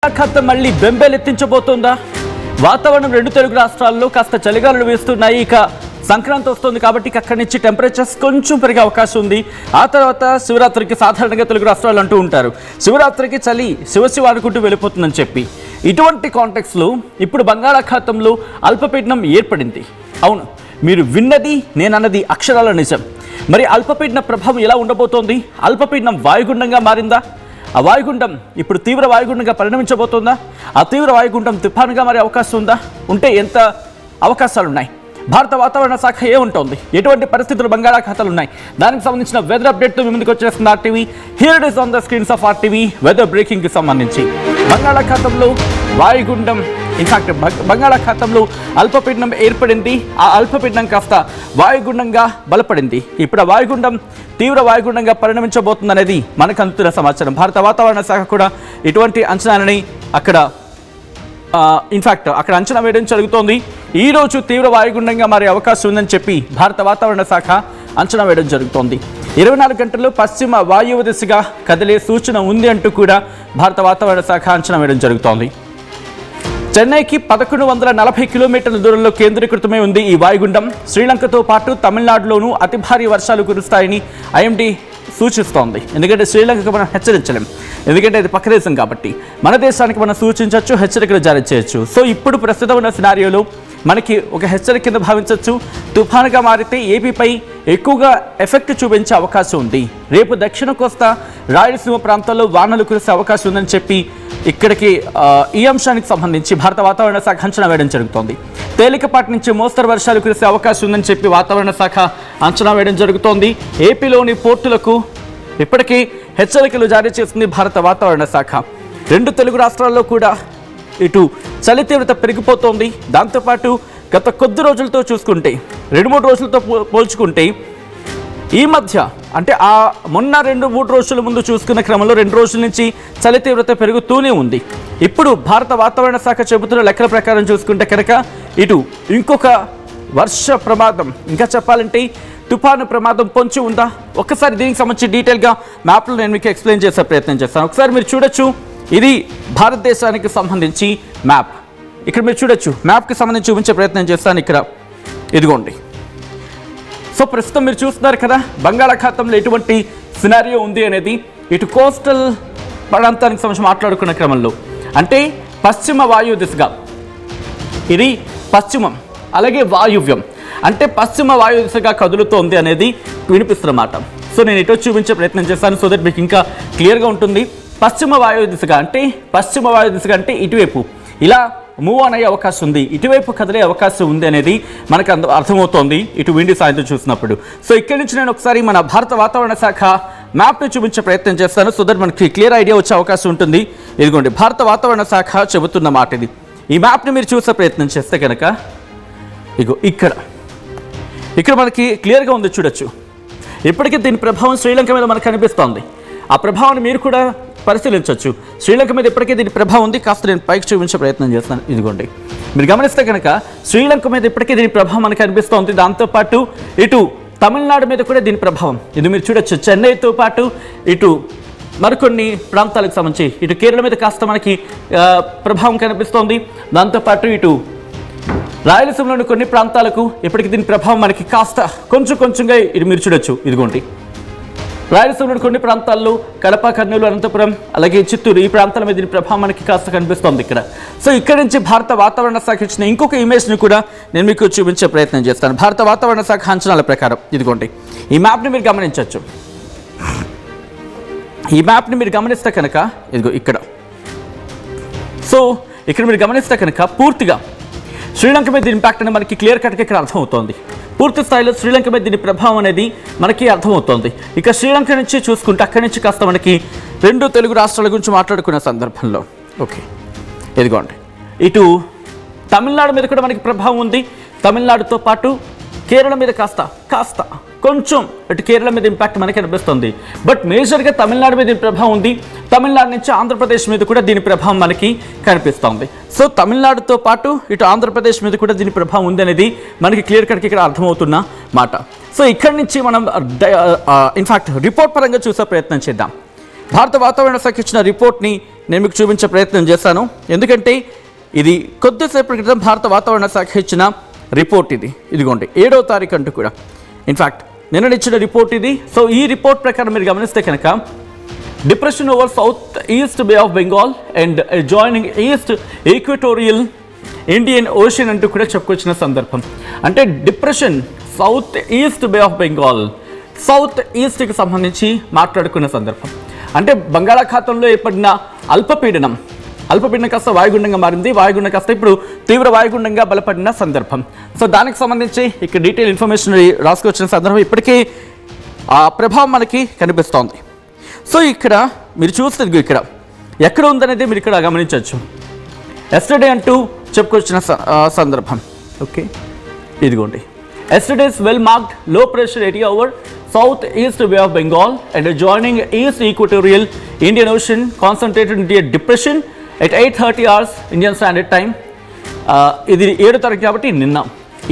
ఖాతం మళ్ళీ బెంబేలెత్తించబోతోందా? వాతావరణం రెండు తెలుగు రాష్ట్రాల్లో కాస్త చలిగాలులు వీస్తున్నాయి. ఇక సంక్రాంతి వస్తుంది కాబట్టి అక్కడి నుంచి టెంపరేచర్స్ కొంచెం పెరిగే అవకాశం ఉంది. ఆ తర్వాత శివరాత్రికి సాధారణంగా తెలుగు రాష్ట్రాలు అంటూ ఉంటారు, శివరాత్రికి చలి శివశివ అనుకుంటూ వెళ్ళిపోతుందని చెప్పి. ఇటువంటి కాంటెక్స్లో ఇప్పుడు బంగాళాఖాతంలో అల్పపీడనం ఏర్పడింది. అవును, మీరు విన్నది నేనన్నది అక్షరాల నిజం. మరి అల్పపీడన ప్రభావం ఎలా ఉండబోతోంది? అల్పపీడనం వాయుగుండంగా మారిందా? ఆ వాయుగుండం ఇప్పుడు తీవ్ర వాయుగుండంగా పరిణమించబోతోందా? ఆ తీవ్ర వాయుగుండం తుఫానుగా మారే అవకాశం ఉందా? ఉంటే ఎంత అవకాశాలు ఉన్నాయి? భారత వాతావరణ శాఖ ఏముంటోంది? ఎటువంటి పరిస్థితులు బంగాళాఖాతాలు ఉన్నాయి? దానికి సంబంధించిన వెదర్ అప్డేట్తో మీ ముందుకు వచ్చేస్తుంది RTV. Here it is on the screens of RTV weather బ్రేకింగ్కి సంబంధించి. బంగాళాఖాతంలో వాయుగుండం, ఇన్ఫాక్ట్ బంగాళాఖాతంలో అల్పపీడనం ఏర్పడింది. ఆ అల్పపీడనం కాస్త వాయుగుండంగా బలపడింది. ఇప్పుడు ఆ వాయుగుండం తీవ్ర వాయుగుండంగా పరిణమించబోతుంది అనేది మనకు అందుతున్న సమాచారం. భారత వాతావరణ శాఖ కూడా ఇటువంటి అంచనాలని అక్కడ అంచనా వేయడం జరుగుతోంది. ఈరోజు తీవ్ర వాయుగుండంగా మారే అవకాశం ఉందని చెప్పి భారత వాతావరణ శాఖ అంచనా వేయడం జరుగుతోంది. 24 గంటల్లో పశ్చిమ వాయువ్య దిశగా కదిలే సూచన ఉంది అంటూ కూడా భారత వాతావరణ శాఖ అంచనా వేయడం జరుగుతోంది. చెన్నైకి 1140 కిలోమీటర్ల దూరంలో కేంద్రీకృతమై ఉంది ఈ వాయుగుండం. శ్రీలంకతో పాటు తమిళనాడులోనూ అతి భారీ వర్షాలు కురుస్తాయని ఐఎండీ సూచిస్తోంది. ఎందుకంటే శ్రీలంకకు మనం హెచ్చరించలేం, ఎందుకంటే అది పక్క దేశం కాబట్టి. మన దేశానికి మనం సూచించవచ్చు, హెచ్చరికలు జారీ చేయొచ్చు. సో ఇప్పుడు ప్రస్తుతం ఉన్న సినారియోలో మనకి ఒక హెచ్చరిక కింద భావించవచ్చు. తుఫానుగా మారితే ఏపీపై ఎక్కువగా ఎఫెక్ట్ చూపించే అవకాశం ఉంది. రేపు దక్షిణ కోస్తా రాయలసీమ ప్రాంతాల్లో వానలు కురిసే అవకాశం ఉందని చెప్పి ఇక్కడికి ఈ అంశానికి సంబంధించి భారత వాతావరణ శాఖ అంచనా వేయడం జరుగుతోంది. తేలికపాటి నుంచి మోస్తరు వర్షాలు కురిసే అవకాశం ఉందని చెప్పి వాతావరణ శాఖ అంచనా వేయడం జరుగుతోంది. ఏపీలోని పోర్టులకు ఇప్పటికీ హెచ్చరికలు జారీ చేసింది భారత వాతావరణ శాఖ. రెండు తెలుగు రాష్ట్రాల్లో కూడా ఇటు చలి తీవ్రత పెరిగిపోతోంది. దాంతోపాటు గత కొద్ది రోజులతో చూసుకుంటే, 2-3 రోజులతో పోల్చుకుంటే ఈ మధ్య అంటే ఆ మొన్న 2-3 రోజుల ముందు చూసుకున్న క్రమంలో 2 రోజుల నుంచి చలి తీవ్రత పెరుగుతూనే ఉంది. ఇప్పుడు భారత వాతావరణ శాఖ చెబుతున్న లెక్కల ప్రకారం చూసుకుంటే కనుక ఇటు ఇంకొక వర్ష ప్రమాదం, ఇంకా చెప్పాలంటే తుఫాను ప్రమాదం పొంచి ఉందా? ఒక్కసారి దీనికి సంబంధించి డీటెయిల్గా మ్యాప్లో నేను మీకు ఎక్స్ప్లెయిన్ చేసే ప్రయత్నం చేస్తాను. ఒకసారి మీరు చూడొచ్చు, ఇది భారతదేశానికి సంబంధించి మ్యాప్. ఇక్కడ మీరు చూడొచ్చు, మ్యాప్కి సంబంధించి చూపించే ప్రయత్నం చేస్తాను. ఇక్కడ ఇదిగోండి. సో ప్రస్తుతం మీరు చూస్తున్నారు కదా, బంగాళాఖాతంలో ఎటువంటి సినారియో ఉంది అనేది. ఇటు కోస్టల్ ప్రాంతానికి సంబంధించి మాట్లాడుకున్న క్రమంలో అంటే పశ్చిమ వాయువ్య దిశగా, ఇది పశ్చిమం, అలాగే వాయువ్యం అంటే పశ్చిమ వాయు దిశగా కదులుతోంది అనేది వినిపిస్తున్నమాట. సో నేను ఇటు చూపించే ప్రయత్నం చేస్తాను, సో దట్ మీకు ఇంకా క్లియర్గా ఉంటుంది. పశ్చిమ వాయు దిశగా అంటే ఇటువైపు ఇలా మూవ్ ఆన్ అయ్యే అవకాశం ఉంది, ఇటువైపు కదిలే అవకాశం ఉంది అనేది మనకు అర్థమవుతోంది ఇటు విండి సాయంత్రం చూసినప్పుడు. సో ఇక్కడి నుంచి నేను ఒకసారి మన భారత వాతావరణ శాఖ మ్యాప్ని చూపించే ప్రయత్నం చేస్తాను, సో దట్ మనకి క్లియర్ ఐడియా వచ్చే అవకాశం ఉంటుంది. ఇదిగోండి, భారత వాతావరణ శాఖ చెబుతున్న మాట ఇది. ఈ మ్యాప్ని మీరు చూసే ప్రయత్నం చేస్తే కనుక ఇగో ఇక్కడ మనకి క్లియర్గా ఉంది, చూడొచ్చు. ఇప్పటికీ దీని ప్రభావం శ్రీలంక మీద మనకు కనిపిస్తోంది. ఆ ప్రభావాన్ని మీరు కూడా పరిశీలించవచ్చు. శ్రీలంక మీద ఇప్పటికే దీని ప్రభావం ఉంది. కాస్త నేను పైకి చూపించే ప్రయత్నం చేస్తాను. ఇదిగోండి, మీరు గమనిస్తే కనుక శ్రీలంక మీద ఇప్పటికే దీని ప్రభావం మనకు కనిపిస్తోంది. దాంతోపాటు ఇటు తమిళనాడు మీద కూడా దీని ప్రభావం ఇది మీరు చూడొచ్చు. చెన్నైతో పాటు ఇటు మరికొన్ని ప్రాంతాలకు సంబంధించి ఇటు కేరళ మీద కాస్త మనకి ప్రభావం కనిపిస్తోంది. దాంతోపాటు ఇటు రాయలసీమలోని కొన్ని ప్రాంతాలకు ఇప్పటికి దీని ప్రభావం మనకి కాస్త కొంచెంగా ఇది మీరు చూడొచ్చు. ఇదిగోండి, రాయలసీమలోని కొన్ని ప్రాంతాల్లో కడప, కర్నూలు, అనంతపురం, అలాగే చిత్తూరు, ఈ ప్రాంతాల మీద దీని ప్రభావం మనకి కాస్త కనిపిస్తోంది ఇక్కడ. సో ఇక్కడి నుంచి భారత వాతావరణ శాఖ ఇచ్చిన ఇంకొక ఇమేజ్ని కూడా నేను మీకు చూపించే ప్రయత్నం చేస్తాను. భారత వాతావరణ శాఖ అంచనాల ప్రకారం ఇదిగోండి, ఈ మ్యాప్ని మీరు గమనించవచ్చు. ఈ మ్యాప్ని మీరు గమనిస్తే కనుక ఇదిగో ఇక్కడ, సో ఇక్కడ మీరు గమనిస్తే కనుక పూర్తిగా శ్రీలంక మీద దీని ఇంపాక్ట్ అనేది మనకి క్లియర్ కట్గా ఇక్కడ అర్థమవుతోంది. పూర్తి స్థాయిలో శ్రీలంక మీద దీని ప్రభావం అనేది మనకి అర్థమవుతోంది. ఇక శ్రీలంక నుంచి చూసుకుంటే అక్కడి నుంచి కాస్త మనకి రెండు తెలుగు రాష్ట్రాల గురించి మాట్లాడుకునే సందర్భంలో ఓకే ఇదిగోండి, ఇటు తమిళనాడు మీద కూడా మనకి ప్రభావం ఉంది. తమిళనాడుతో పాటు కేరళ మీద కాస్త కొంచెం ఇటు కేరళ మీద ఇంపాక్ట్ మనకి కనిపిస్తుంది. బట్ మేజర్గా తమిళనాడు మీద దీని ప్రభావం ఉంది. తమిళనాడు నుంచి ఆంధ్రప్రదేశ్ మీద కూడా దీని ప్రభావం మనకి కనిపిస్తుంది. సో తమిళనాడుతో పాటు ఇటు ఆంధ్రప్రదేశ్ మీద కూడా దీని ప్రభావం ఉంది అనేది మనకి క్లియర్ కట్గా ఇక్కడ అర్థమవుతున్న మాట. సో ఇక్కడి నుంచి మనం ఇన్ఫాక్ట్ రిపోర్ట్ పరంగా చూసే ప్రయత్నం చేద్దాం. భారత వాతావరణ శాఖ ఇచ్చిన రిపోర్ట్ని నేను మీకు చూపించే ప్రయత్నం చేశాను. ఎందుకంటే ఇది కొద్దిసేపటి క్రితం భారత వాతావరణ శాఖ ఇచ్చిన రిపోర్ట్ ఇదిగోండి 7వ తారీఖు అంటూ కూడా. ఇన్ఫ్యాక్ట్ నిన్న ఇచ్చిన రిపోర్ట్ ఇది. సో ఈ రిపోర్ట్ ప్రకారం మీరు గమనిస్తే కనుక depression over south east bay of Bengal and joining east equatorial Indian Ocean అంటూ కూడా చెప్పుకొచ్చిన సందర్భం. అంటే depression south east bay of Bengal, south ఈస్ట్కి సంబంధించి మాట్లాడుకున్న సందర్భం. అంటే బంగాళాఖాతంలో ఏర్పడిన అల్పపీడనం కాస్త వాయుగుండంగా మారింది. వాయుగుండం కాస్త ఇప్పుడు తీవ్ర వాయుగుండంగా బలపడిన సందర్భం. సో దానికి సంబంధించి ఇక్కడ డీటెయిల్ ఇన్ఫర్మేషన్ రాసుకొచ్చిన సందర్భం ఇప్పటికీ ఆ ప్రభావం మనకి కనిపిస్తోంది. సో ఇక్కడ మీరు చూస్తే ఇక్కడ ఎక్కడ ఉందనేది మీరు ఇక్కడ గమనించవచ్చు. ఎస్టర్డే అంటూ చెప్పుకొచ్చిన సందర్భం. ఓకే, ఇదిగోండి yesterday's well marked low pressure area over south east bay of Bengal and joining east equatorial Indian Ocean concentrated into a depression at 8:30 hours Indian standard time. ఇది 7వ తారీఖు కాబట్టి నిన్న,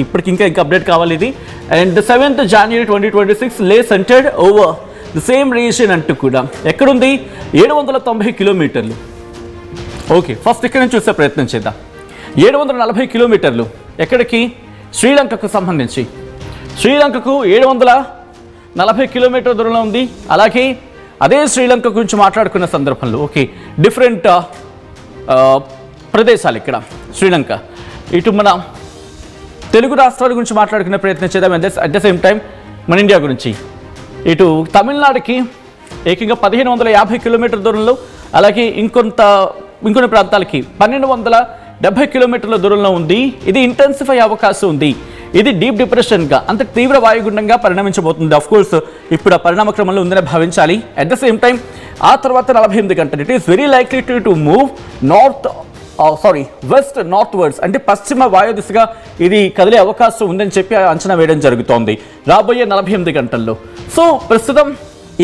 ఇప్పటికి ఇంకా అప్డేట్ కావాలి ఇది. అండ్ 7th January 2026 లే centred over the same region అంటూ కూడా ఎక్కడుంది 790 కిలోమీటర్లు. ఓకే, ఫస్ట్ ఇక్కడ నుంచి చూసే ప్రయత్నం చేద్దాం. 740 కిలోమీటర్లు ఎక్కడికి? శ్రీలంకకు సంబంధించి. శ్రీలంకకు 740 కిలోమీటర్ల దూరంలో ఉంది. అలాగే అదే శ్రీలంక గురించి మాట్లాడుకున్న సందర్భంలో ఓకే డిఫరెంట్ ప్రదేశాలు ఇక్కడ శ్రీలంక. ఇటు మన తెలుగు రాష్ట్రాల గురించి మాట్లాడుకునే ప్రయత్నం చేద్దాం. అట్ ద సేమ్ టైం మన ఇండియా గురించి ఇటు తమిళనాడుకి ఏకంగా 1550 కిలోమీటర్ల దూరంలో, అలాగే ఇంకొన్ని ప్రాంతాలకి 1270 కిలోమీటర్ల దూరంలో ఉంది. ఇది ఇంటెన్సిఫై అవకాశం ఉంది. ఇది డీప్ డిప్రెషన్గా అంటే తీవ్ర వాయుగుండంగా పరిణమించబోతుంది. అఫ్ కోర్స్ ఇప్పుడు ఆ పరిణామ క్రమంలో ఉందని భావించాలి. అట్ ద సేమ్ టైం ఆ తర్వాత 48 గంటలు it is very likely to move west north words అంటే పశ్చిమ వాయు దిశగా ఇది కదిలే అవకాశం ఉందని చెప్పి అంచనా వేయడం జరుగుతోంది రాబోయే 48 గంటల్లో. సో ప్రస్తుతం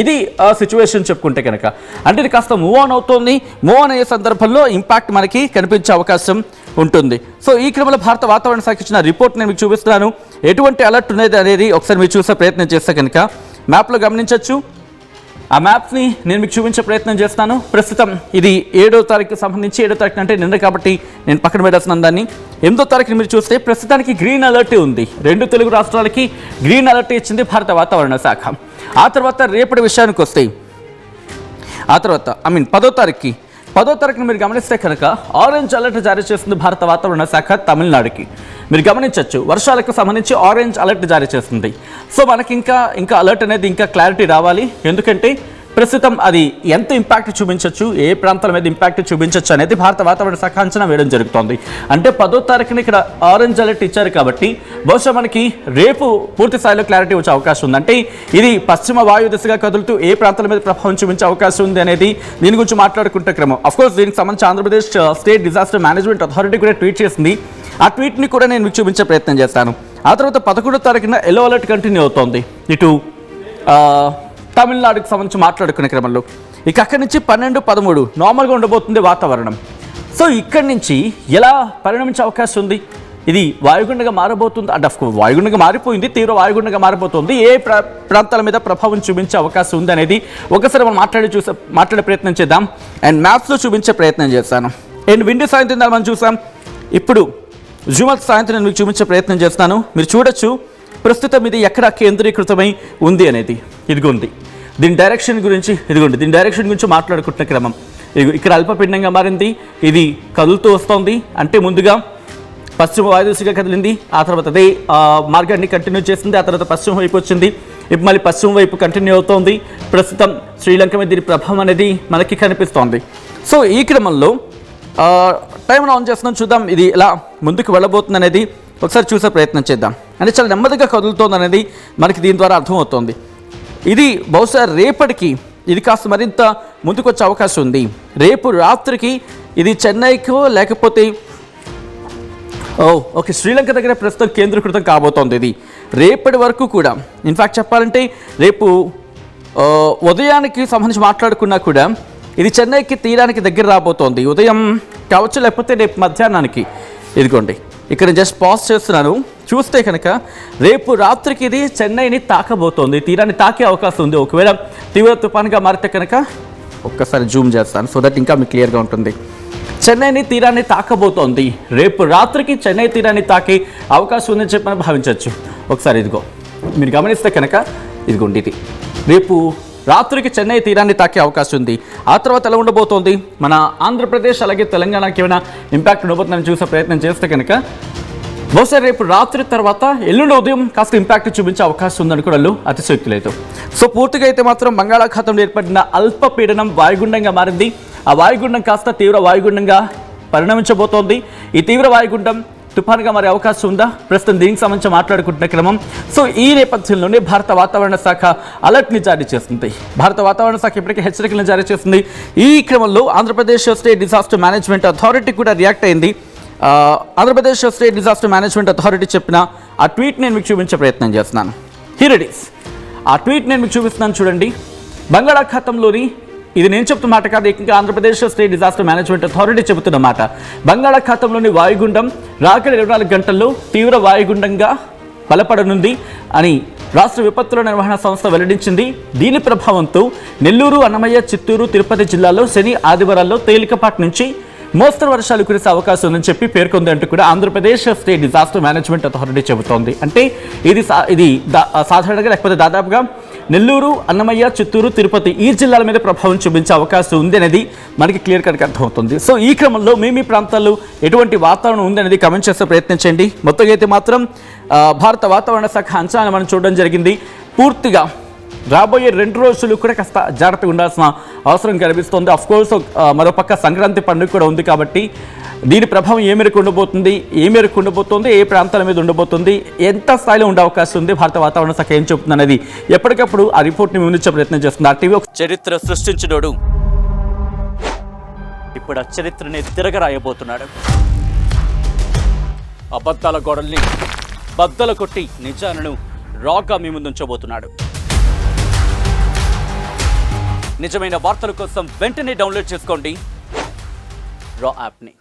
ఇది ఆ సిచ్యువేషన్ చెప్పుకుంటే కనుక అంటే ఇది కాస్త మూవ్ ఆన్ అవుతోంది. మూవ్ ఆన్ అయ్యే సందర్భంలో ఇంపాక్ట్ మనకి కనిపించే అవకాశం ఉంటుంది. సో ఈ క్రమంలో భారత వాతావరణ శాఖ ఇచ్చిన రిపోర్ట్ నేను మీకు చూపిస్తున్నాను. ఎటువంటి అలర్ట్ ఉన్నది అనేది ఒకసారి మీరు చూసే ప్రయత్నం చేస్తే కనుక మ్యాప్లో గమనించవచ్చు. ఆ మ్యాప్స్ని నేను మీకు చూపించే ప్రయత్నం చేస్తాను. ప్రస్తుతం ఇది 7వ తారీఖుకి సంబంధించి 7వ తారీఖు అంటే నిన్న కాబట్టి నేను పక్కన పెట్టేస్తున్నాను దాన్ని. 8వ తారీఖుని మీరు చూస్తే ప్రస్తుతానికి గ్రీన్ అలర్ట్ ఉంది. 2 తెలుగు రాష్ట్రాలకి గ్రీన్ అలర్ట్ ఇచ్చింది భారత వాతావరణ శాఖ. ఆ తర్వాత రేపటి విషయానికి వస్తే ఆ తర్వాత 10వ తారీఖుని మీరు గమనిస్తే కనుక ఆరెంజ్ అలర్ట్ జారీ చేస్తుంది భారత వాతావరణ శాఖ తమిళనాడుకి. మీరు గమనించవచ్చు వర్షాలకు సంబంధించి ఆరెంజ్ అలర్ట్ జారీ చేస్తుంది. సో మనకి ఇంకా అలర్ట్ అనేది ఇంకా క్లారిటీ రావాలి. ఎందుకంటే ప్రస్తుతం అది ఎంత ఇంపాక్ట్ చూపించవచ్చు, ఏ ప్రాంతాల మీద ఇంపాక్ట్ చూపించవచ్చు అనేది భారత వాతావరణ శాఖ అంచనా వేయడం జరుగుతోంది. అంటే 10వ తారీఖున ఇక్కడ ఆరెంజ్ అలర్ట్ ఇచ్చారు కాబట్టి బహుశా మనకి రేపు పూర్తి స్థాయిలో క్లారిటీ వచ్చే అవకాశం ఉంది. అంటే ఇది పశ్చిమ వాయు దిశగా కదులుతూ ఏ ప్రాంతాల మీద ప్రభావం చూపించే అవకాశం ఉంది అనేది దీని గురించి మాట్లాడుకుంటే క్రమం. అఫ్కోర్స్ దీనికి సంబంధించి Andhra Pradesh state disaster management authority కూడా ట్వీట్ చేసింది. ఆ ట్వీట్ని కూడా నేను మీకు చూపించే ప్రయత్నం చేస్తాను. ఆ తర్వాత 11వ తారీఖున ఎల్లో అలర్ట్ కంటిన్యూ అవుతోంది ఇటు తమిళనాడుకి సంబంధించి మాట్లాడుకునే క్రమంలో. ఇక అక్కడి నుంచి 12, 13 నార్మల్గా ఉండబోతుంది వాతావరణం. సో ఇక్కడి నుంచి ఎలా పరిణమించే అవకాశం ఉంది? ఇది వాయుగుండంగా మారబోతుంది. అంటే వాయుగుండంగా మారిపోయింది, తీవ్ర వాయుగుండంగా మారిపోతుంది. ఏ ప్రాంతాల మీద ప్రభావం చూపించే అవకాశం ఉంది అనేది ఒకసారి మనం మాట్లాడే ప్రయత్నం చేద్దాం. అండ్ మ్యాప్స్లో చూపించే ప్రయత్నం చేస్తాను. అండ్ విండి సాయంత్రం మనం చూసాం. ఇప్పుడు జుమత్ సాయంత్రం నేను మీకు చూపించే ప్రయత్నం చేస్తాను. మీరు చూడొచ్చు ప్రస్తుతం ఇది ఎక్కడ కేంద్రీకృతమై ఉంది అనేది. ఇదిగోంది దీని డైరెక్షన్ గురించి మాట్లాడుకుంటున్న క్రమం. ఇక్కడ అల్పపీడనంగా మారింది. ఇది కదులుతూ వస్తోంది. అంటే ముందుగా పశ్చిమ వాయుదిశగా కదిలింది, ఆ తర్వాత అదే మార్గాన్ని కంటిన్యూ చేసింది, ఆ తర్వాత పశ్చిమ వైపు వచ్చింది, ఇప్పుడు మళ్ళీ పశ్చిమ వైపు కంటిన్యూ అవుతోంది. ప్రస్తుతం శ్రీలంక మీద దీని ప్రభావం అనేది మనకి కనిపిస్తోంది. సో ఈ క్రమంలో టైం ఆన్ చేస్తున్నాం, చూద్దాం ఇది ఎలా ముందుకు వెళ్ళబోతుంది అనేది ఒకసారి చూసే ప్రయత్నం చేద్దాం. అంటే చాలా నెమ్మదిగా కదులుతోంది అనేది మనకి దీని ద్వారా అర్థమవుతోంది. ఇది బహుశా రేపటికి ఇది కాస్త మరింత ముందుకు వచ్చే అవకాశం ఉంది. రేపు రాత్రికి ఇది చెన్నైకో లేకపోతే ఓకే శ్రీలంక దగ్గర ప్రస్తుతం కేంద్రీకృతం కాబోతోంది. ఇది రేపటి వరకు కూడా ఇన్ఫ్యాక్ట్ చెప్పాలంటే రేపు ఉదయానికి సంబంధించి మాట్లాడుకున్నా కూడా ఇది చెన్నైకి తీరానికి దగ్గర రాబోతోంది. ఉదయం కావచ్చు లేకపోతే రేపు మధ్యాహ్నానికి. ఇదిగోండి ఇక్కడ జస్ట్ పాజ్ చేస్తున్నాను. చూస్తే కనుక రేపు రాత్రికి ఇది చెన్నైని తాకబోతోంది, తీరాన్ని తాకే అవకాశం ఉంది. ఒకవేళ తీవ్ర తుఫాన్గా మారితే కనుక ఒక్కసారి జూమ్ చేస్తాను సో దట్ ఇంకా మీకు క్లియర్గా ఉంటుంది. చెన్నైని తీరాన్ని తాకబోతోంది. రేపు రాత్రికి చెన్నై తీరాన్ని తాకే అవకాశం ఉందని చెప్పి మనం భావించవచ్చు. ఒకసారి ఇదిగో మీరు గమనిస్తే కనుక ఇదిగోండి, ఇది రేపు రాత్రికి చెన్నై తీరాన్ని తాకే అవకాశం ఉంది. ఆ తర్వాత ఎలా ఉండబోతోంది, మన ఆంధ్రప్రదేశ్ అలాగే తెలంగాణకి ఏమైనా ఇంపాక్ట్ ఉండబోతుందని చూసే ప్రయత్నం చేస్తే కనుక బహుశా రేపు రాత్రి తర్వాత ఎల్లుండి ఉదయం కాస్త ఇంపాక్ట్ చూపించే అవకాశం ఉందని కూడా అతిశయోక్తి లేదు. సో పూర్తిగా అయితే మాత్రం బంగాళాఖాతంలో ఏర్పడిన అల్పపీడనం వాయుగుండంగా మారింది. ఆ వాయుగుండం కాస్త తీవ్ర వాయుగుండంగా పరిణమించబోతోంది. ఈ తీవ్ర వాయుగుండం తుఫాన్గా మారే అవకాశం ఉందా, ప్రస్తుతం దీనికి సంబంధించి మాట్లాడుకుంటున్న క్రమం. సో ఈ నేపథ్యంలోనే భారత వాతావరణ శాఖ అలర్ట్ని జారీ చేస్తుంది. భారత వాతావరణ శాఖ ఇప్పటికే హెచ్చరికలను జారీ చేస్తుంది. ఈ క్రమంలో Andhra Pradesh state disaster management authority కూడా రియాక్ట్ అయింది. Andhra Pradesh state disaster management authority చెప్పిన ఆ ట్వీట్ నేను మీకు చూపించే ప్రయత్నం చేస్తున్నాను. Here it is. ఆ ట్వీట్ నేను మీకు చూపిస్తున్నాను చూడండి. బంగాళాఖాతంలోని, ఇది నేను చెప్తున్న మాట కాదు, ఇంకా Andhra Pradesh state disaster management authority చెబుతున్న మాట, బంగాళాఖాతంలోని వాయుగుండం రాగల 24 గంటల్లో తీవ్ర వాయుగుండంగా బలపడనుంది అని రాష్ట్ర విపత్తుల నిర్వహణ సంస్థ వెల్లడించింది. దీని ప్రభావంతో నెల్లూరు, అన్నమయ్య, చిత్తూరు, తిరుపతి జిల్లాల్లో శని, ఆదివారాల్లో తేలికపాటి నుంచి మోస్తరు వర్షాలు కురిసే అవకాశం ఉందని చెప్పి పేర్కొంది అంటూ కూడా Andhra Pradesh state disaster management authority చెబుతోంది. అంటే ఇది సాధారణంగా లేకపోతే దాదాపుగా నెల్లూరు, అన్నమయ్య, చిత్తూరు, తిరుపతి ఈ జిల్లాల మీద ప్రభావం చూపించే అవకాశం ఉంది అనేది మనకి క్లియర్ కట్గా అర్థమవుతుంది. సో ఈ క్రమంలో మీ ప్రాంతాల్లో ఎటువంటి వాతావరణం ఉంది అనేది కమెంట్ చేసే ప్రయత్నించండి. మొత్తంగా అయితే మాత్రం భారత వాతావరణ శాఖ అంచనాలు మనం చూడడం జరిగింది. పూర్తిగా రాబోయే 2 రోజులు కూడా కాస్త జాగ్రత్తగా ఉండాల్సిన అవసరం కనిపిస్తుంది. అఫ్కోర్స్ మరోపక్క సంక్రాంతి పండుగ కూడా ఉంది కాబట్టి దీని ప్రభావం ఏ మేరకు ఉండబోతుంది, ఏ ప్రాంతాల మీద ఉండబోతుంది, ఎంత స్థాయిలో ఉండే అవకాశం ఉంది, భారత వాతావరణ శాఖ ఏం చెబుతుంది అనేది ఎప్పటికప్పుడు ఆ రిపోర్ట్ని ముందుంచే ప్రయత్నం చేస్తుంది. ఆ టీవీ చరిత్ర సృష్టించినోడు ఇప్పుడు ఆ చరిత్రని తిరగరాయబోతున్నాడు. అబద్ధాల గోడల్ని బద్దలు కొట్టి నిజాలను రాగా మీ ముందుంచబోతున్నాడు. నిజమైన వార్తల కోసం వెంటనే డౌన్లోడ్ చేసుకోండి రా యాప్ని.